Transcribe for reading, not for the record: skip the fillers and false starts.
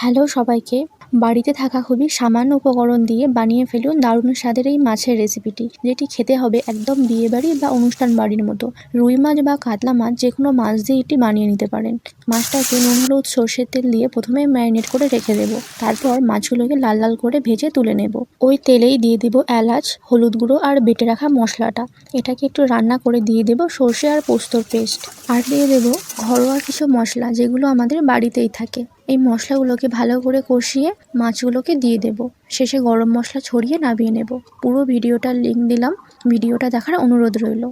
Hello সবাইকে। বাড়িতে থাকা খুবই সামান্য উপকরণ দিয়ে বানিয়ে ফেলুন দারুণ স্বাদের এই মাছের রেসিপিটি, যেটি খেতে হবে একদম বিয়েবাড়ি বা অনুষ্ঠান বাড়ির মতো। রুই মাছ বা কাতলা মাছ যে কোনো মাছ দিয়ে এটি বানিয়ে নিতে পারেন। মাছটাকে নুন হলুদ সর্ষের তেল দিয়ে প্রথমে ম্যারিনেট করে রেখে দেবো। তারপর মাছগুলোকে লাল লাল করে ভেজে তুলে নেব। ওই তেলেই দিয়ে দেবো এলাচ, হলুদ গুঁড়ো আর বেটে রাখা মশলাটা। এটাকে একটু রান্না করে দিয়ে দেবো সর্ষে আর পোস্তর পেস্ট। আর দিয়ে দেবো ঘরোয়া কিছু মশলা যেগুলো আমাদের বাড়িতেই থাকে। এই মশলাগুলোকে ভালো করে কষিয়ে মাছগুলোকে দিয়ে দেব। শেষে গরম মশলা ছড়িয়ে নামিয়ে নেব। পুরো ভিডিওটার লিংক দিলাম, ভিডিওটা দেখার অনুরোধ রইল।